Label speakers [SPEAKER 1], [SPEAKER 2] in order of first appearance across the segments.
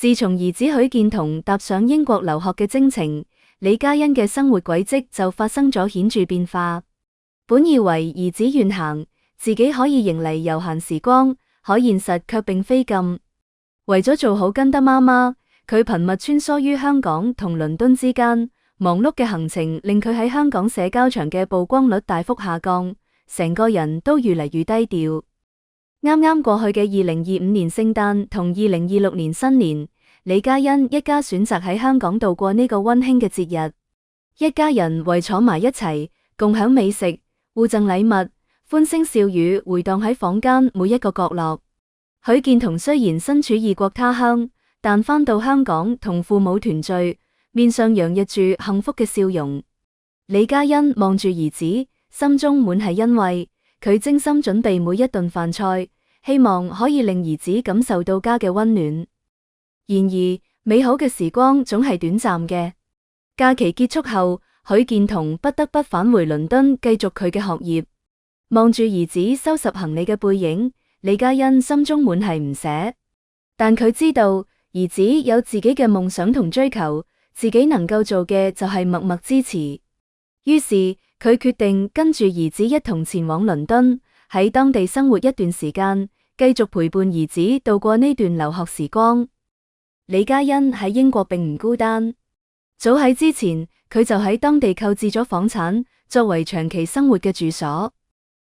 [SPEAKER 1] 自從兒子許建彤踏上英國留學嘅征程，李嘉欣嘅生活軌跡就發生咗顯著變化。本以為兒子遠行，自己可以迎嚟悠閒時光，可現實卻並非咁。為咗做好跟得媽媽，佢頻密穿梭於香港同倫敦之間，忙碌嘅行程令佢喺香港社交場嘅曝光率大幅下降，成個人都越嚟越低調。啱啱過去嘅2025年聖誕同2026年新年，李嘉欣一家選擇喺香港度過呢個溫馨嘅節日。一家人圍坐埋一齊，共享美食，互贈禮物，歡聲笑語回蕩喺房間每一個角落。許建彤雖然身處異國他鄉，但返到香港同父母團聚，面上洋溢住幸福嘅笑容。李嘉欣望住兒子，心中滿係欣慰。佢精心準備每一頓飯菜，希望可以令兒子感受到家嘅溫暖。然而，美好嘅時光總係短暫嘅。假期結束後，許建彤不得不返回倫敦繼續佢嘅學業。望住兒子收拾行李嘅背影，李嘉欣心中滿係唔捨。但佢知道兒子有自己嘅夢想同追求，自己能夠做嘅就係默默支持。於是佢決定跟住兒子一同前往倫敦，喺當地生活一段時間，繼續陪伴兒子度過呢段留學時光。李嘉欣喺英國並唔孤單，早喺之前佢就喺當地購置咗房產，作為長期生活嘅住所。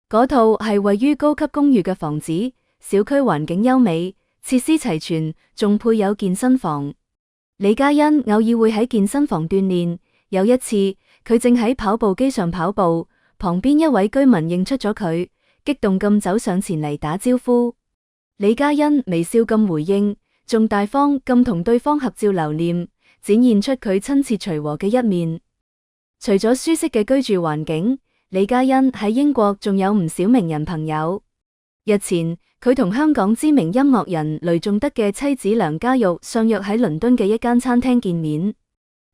[SPEAKER 1] 嗰套係位於高級公寓嘅房子，小區環境優美，設施齊全，仲配有健身房。李嘉欣偶爾會喺健身房鍛煉。有一次，佢正喺跑步機上跑步，旁邊一位居民認出咗佢，激動咁走上前嚟打招呼。李嘉欣微笑咁回應，仲大方咁同對方合照留念，展現出佢親切隨和嘅一面。除咗舒適嘅居住環境，李嘉欣喺英國仲有唔少名人朋友。日前，佢同香港知名音樂人雷頌德嘅妻子梁家玉相約喺倫敦嘅一間餐廳見面。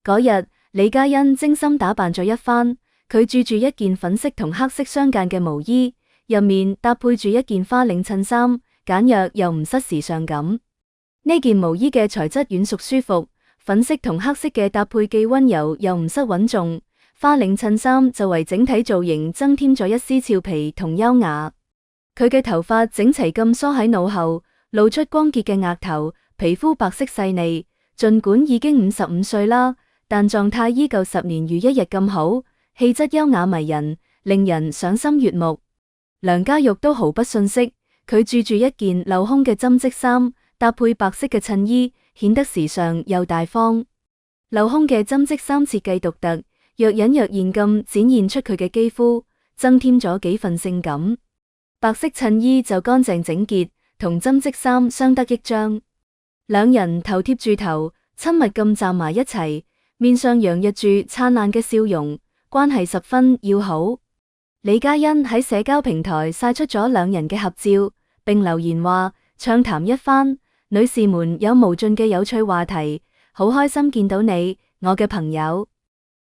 [SPEAKER 1] 嗰日，李嘉欣精心打扮咗一番，佢着住一件粉色同黑色相間嘅毛衣，入面搭配住一件花領襯衫，簡約又唔失時尚感。呢件毛衣嘅材質軟熟舒服，粉色同黑色嘅搭配既溫柔又唔失穩重，花領襯衫就為整體造型增添咗一絲俏皮同優雅。佢嘅頭髮整齊咁梳喺腦後，露出光潔嘅額頭，皮膚白色細膩，盡管已經55歲啦，但狀態依舊10年如一日咁好，氣質優雅迷人，令人賞心悅目。梁家玉都毫不遜色，佢着住一件鏤空嘅針織衫，搭配白色嘅襯衣，顯得時尚又大方。鏤空嘅針織衫設計獨特，若隱若現咁展現出佢嘅肌膚，增添咗幾分性感。白色襯衣就乾淨整潔，同針織衫相得益彰。兩人頭貼住頭，親密咁站埋一齊，面上洋溢住燦爛嘅笑容，關係十分要好。李嘉欣喺社交平台晒出咗兩人嘅合照，並留言話：暢談一番，女士們有無盡嘅有趣話題，好開心見到你，我嘅朋友。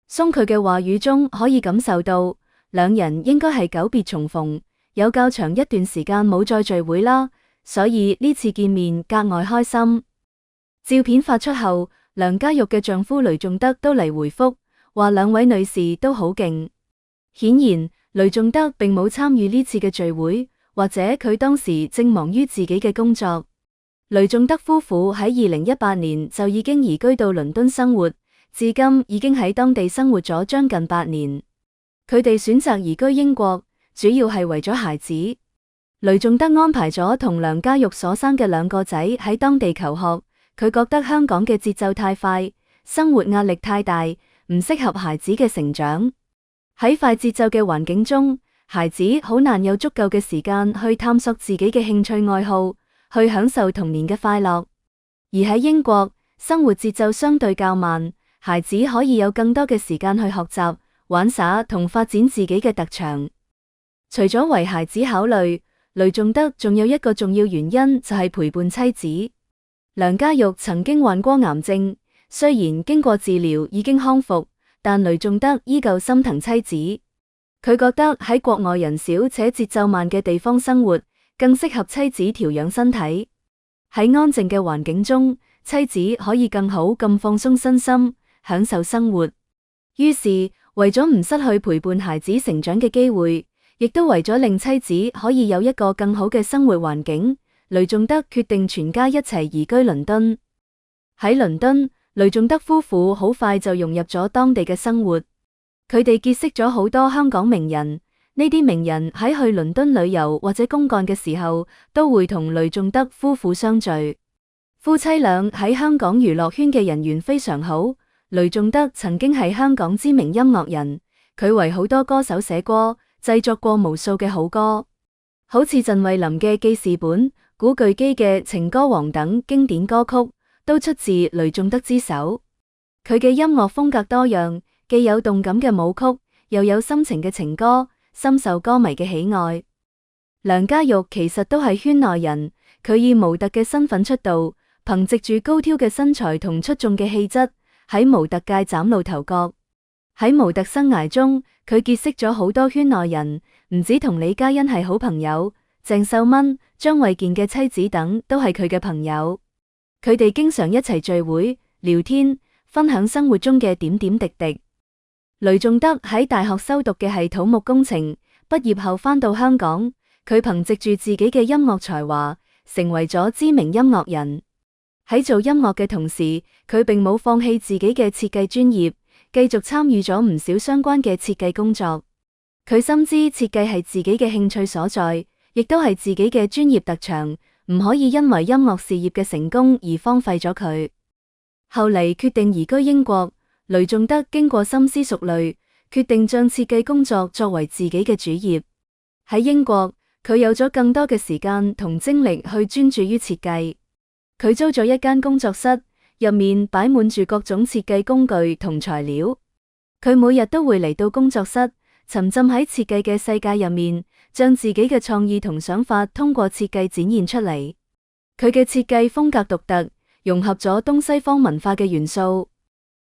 [SPEAKER 1] 從佢嘅話語中可以感受到，兩人應該係久別重逢，有較長一段時間冇再聚會啦，所以呢次見面格外開心。照片發出後，梁家玉嘅丈夫雷頌德都嚟回覆，話兩位女士都好勁。顯然，雷頌德並冇參與呢次嘅聚會，或者佢當時正忙於自己嘅工作。雷頌德夫婦喺2018年就已經移居到倫敦生活，至今已經喺當地生活咗將近8年。佢哋選擇移居英國，主要係為咗孩子。雷頌德安排咗同梁家玉所生嘅2個仔喺當地求學，佢覺得香港嘅節奏太快，生活壓力太大，唔適合孩子嘅成長。喺快節奏嘅環境中，孩子好難有足夠嘅時間去探索自己嘅興趣愛好，去享受童年嘅快樂。而喺英國，生活節奏相對較慢，孩子可以有更多嘅時間去學習、玩耍同發展自己嘅特長。除咗為孩子考慮，雷頌德仲有一個重要原因就係陪伴妻子。梁家玉曾經患過癌症，雖然經過治療已經康復，但雷頌德依舊心疼妻子。佢覺得喺國外人少且節奏慢嘅地方生活，更適合妻子調養身體。喺安靜嘅環境中，妻子可以更好咁放鬆身心，享受生活。於是，為咗唔失去陪伴孩子成長嘅機會，亦都為咗令妻子可以有一個更好嘅生活環境，雷頌德決定全家一齊移居倫敦。喺倫敦，雷頌德夫婦好快就融入咗當地嘅生活。佢哋結識咗好多香港名人，呢啲名人喺去倫敦旅遊或者公幹嘅時候，都會同雷頌德夫婦相聚。夫妻倆喺香港娛樂圈嘅人緣非常好。雷頌德曾經係香港知名音樂人，佢為好多歌手寫歌，製作過無數嘅好歌，好似陳慧琳嘅《記事本》、古巨基嘅《情歌王》等經典歌曲，都出自雷頌德之手。佢嘅音樂風格多樣，既有動感嘅舞曲，又有深情嘅情歌，深受歌迷嘅喜愛。梁家玉其實都係圈內人，佢以模特嘅身份出道，憑藉住高挑嘅身材同出眾嘅氣質，喺模特界嶄露頭角。喺模特生涯中，佢結識咗好多圈內人，唔止同李嘉欣係好朋友，鄭秀文、張衛健嘅妻子等都係佢嘅朋友。佢哋經常一齊聚會、聊天，分享生活中嘅點點滴滴。雷頌德喺大學修讀嘅係土木工程，畢業後返到香港，佢憑藉住自己嘅音樂才華，成為咗知名音樂人。喺做音樂嘅同時，佢並冇放棄自己嘅設計專業，繼續參與咗唔少相關嘅設計工作。佢深知設計係自己嘅興趣所在，亦都係自己嘅專業特長，唔可以因為音樂事業嘅成功而荒廢咗佢。後嚟決定移居英國，雷頌德經過深思熟慮，決定將設計工作作為自己嘅主業。喺英國，佢有咗更多嘅時間同精力去專注於設計。佢租咗一間工作室，入面擺滿住各種設計工具同材料。佢每日都會嚟到工作室，沉浸喺設計嘅世界入面，將自己嘅創意同想法通過設計展現出嚟。佢嘅設計風格獨特，融合咗東西方文化嘅元素。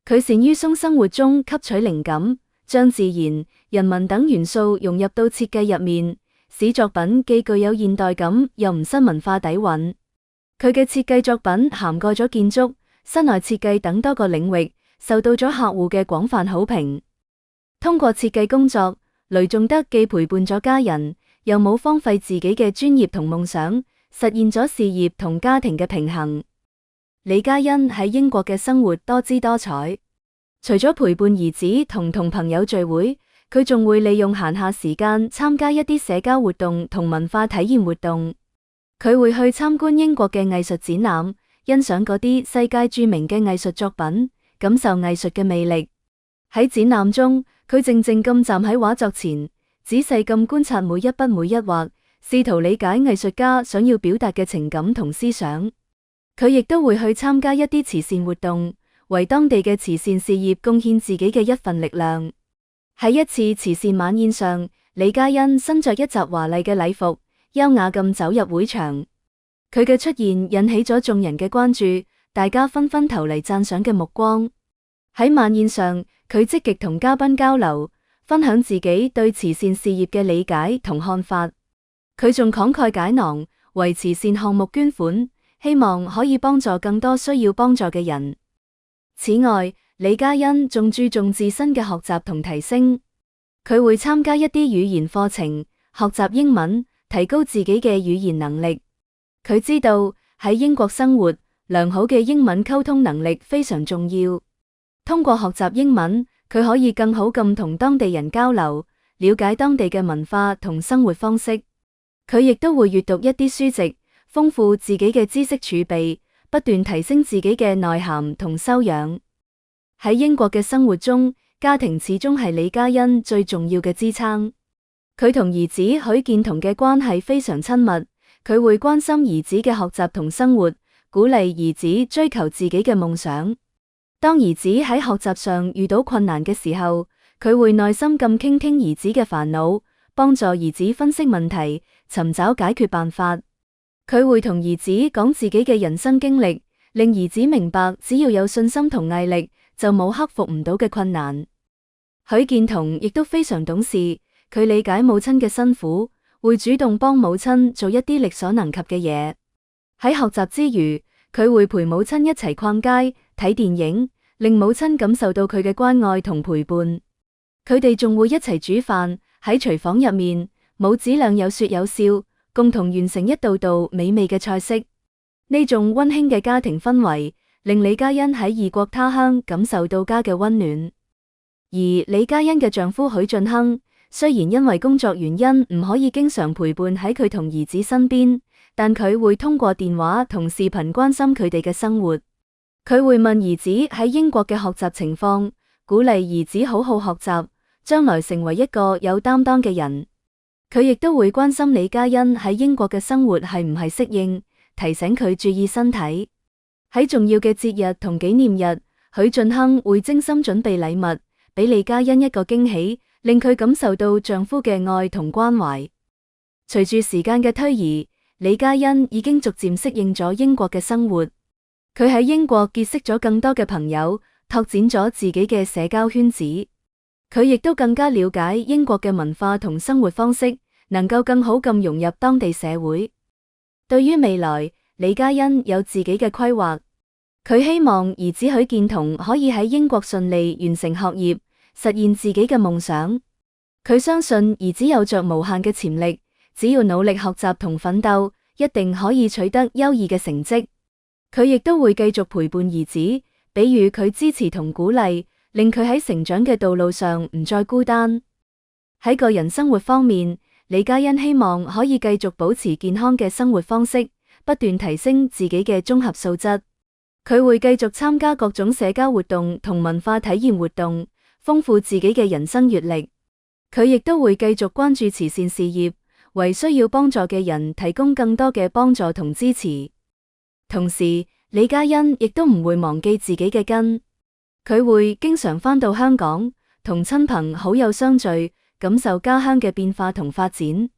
[SPEAKER 1] 佢善於從生活中吸取靈感，將自然、人文等元素融入到設計入面，使作品既具有現代感，又唔失文化底蘊。佢嘅設計作品涵蓋咗建築、室內設計等多個領域，受到咗客戶嘅廣泛好評。通過設計工作，雷頌德既陪伴咗家人，又冇荒廢自己嘅專業同夢想，實現咗事業同家庭嘅平衡。李嘉欣喺英國嘅生活多姿多彩，除咗陪伴兒子同朋友聚會，佢仲會利用閒暇時間參加一啲社交活動同文化體驗活動。佢會去參觀英國嘅藝術展覽，欣賞嗰啲世界著名嘅藝術作品，感受藝術嘅魅力。喺展覽中，佢靜靜咁站喺畫作前，仔細咁觀察每一筆每一畫，試圖理解藝術家想要表達嘅情感同思想。佢亦都會去參加一啲慈善活動，為當地嘅慈善事業貢獻自己嘅一份力量。喺一次慈善晚宴上，李嘉欣身着一襲華麗嘅禮服，優雅咁走入會場。佢嘅出現引起咗眾人嘅關注，大家紛紛投嚟讚賞嘅目光。喺晚宴上，佢積極同嘉賓交流，分享自己對慈善事業嘅理解同看法。佢仲慷慨解囊，為慈善項目捐款，希望可以幫助更多需要幫助嘅人。此外，李嘉欣仲注重自身嘅學習同提升，佢會參加一啲語言課程，學習英文，提高自己嘅語言能力。佢知道喺英國生活，良好嘅英文溝通能力非常重要。通過學習英文，佢可以更好咁同當地人交流，了解當地嘅文化同生活方式。佢亦都會閱讀一啲書籍，豐富自己嘅知識儲備，不斷提升自己嘅內涵同修養。喺英國嘅生活中，家庭始終係李嘉欣最重要嘅支撐。佢同兒子許建彤嘅關係非常親密，佢會關心兒子嘅學習同生活，鼓勵兒子追求自己嘅夢想。當兒子喺學習上遇到困難嘅時候，佢會耐心咁傾聽兒子嘅煩惱，幫助兒子分析問題，尋找解決辦法。佢會同兒子講自己嘅人生經歷，令兒子明白只要有信心同毅力，就冇克服唔到嘅困難。許建彤亦都非常懂事，佢理解母親嘅辛苦，會主動幫母親做一啲力所能及嘅嘢。喺學習之餘，佢會陪母親一齊逛街、睇電影，令母親感受到佢嘅關愛同陪伴。佢哋仲會一齊煮飯，喺廚房入面，母子倆有說有笑，共同完成一道道美味嘅菜式。呢種溫馨嘅家庭氛圍，令李嘉欣喺異國他鄉感受到家嘅溫暖。而李嘉欣嘅丈夫許晉亨，雖然因為工作原因唔可以經常陪伴喺佢同兒子身邊，但佢會通過電話同視頻關心佢哋嘅生活。佢會問兒子喺英國嘅學習情況，鼓勵兒子好好學習，將來成為一個有擔當嘅人。佢亦都會關心李嘉欣喺英國嘅生活係唔係適應，提醒佢注意身體。喺重要嘅節日同紀念日，許晉亨會精心準備禮物，俾李嘉欣一個驚喜，令佢感受到丈夫嘅愛同關懷。隨住時間嘅推移，李嘉欣已經逐漸適應咗英國嘅生活。佢喺英國結識咗更多嘅朋友，拓展咗自己嘅社交圈子。佢亦都更加了解英國嘅文化同生活方式，能夠更好咁融入當地社會。對於未來，李嘉欣有自己嘅規劃。佢希望兒子許建彤可以喺英國順利完成學業，實現自己嘅夢想。佢相信兒子有着無限嘅潛力，只要努力學習同奮鬥，一定可以取得優異嘅成績。佢亦都會繼續陪伴兒子，俾予佢支持同鼓勵，令佢喺成長嘅道路上唔再孤單。喺個人生活方面，李嘉欣希望可以繼續保持健康嘅生活方式，不斷提升自己嘅綜合素質。佢會繼續參加各種社交活動同文化體驗活動，豐富自己嘅人生閱歷。佢亦都會繼續關注慈善事業，為需要幫助嘅人提供更多嘅幫助同支持。同時，李嘉欣亦都唔會忘記自己嘅根。佢會經常返到香港，同親朋好友相聚，感受家鄉嘅變化同發展。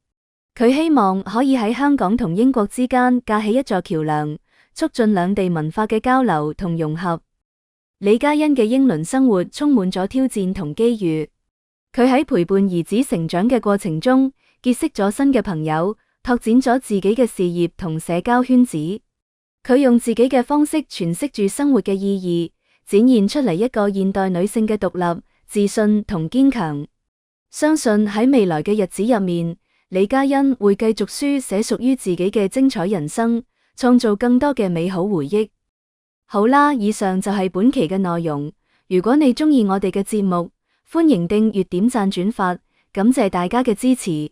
[SPEAKER 1] 佢希望可以喺香港同英國之間架起一座橋樑，促進兩地文化嘅交流同融合。李嘉欣嘅英倫生活充滿咗挑戰同機遇。佢喺陪伴兒子成長嘅過程中，結識咗新嘅朋友，拓展咗自己嘅事業同社交圈子。佢用自己嘅方式詮釋住生活嘅意義，展現出嚟一個現代女性嘅獨立、自信同堅強。相信喺未來嘅日子入面，李嘉欣會繼續書寫屬於自己嘅精彩人生，創造更多嘅美好回憶。好啦，以上就係本期嘅內容。如果你鍾意我哋嘅節目，歡迎訂閱、點讚、轉發，感謝大家嘅支持。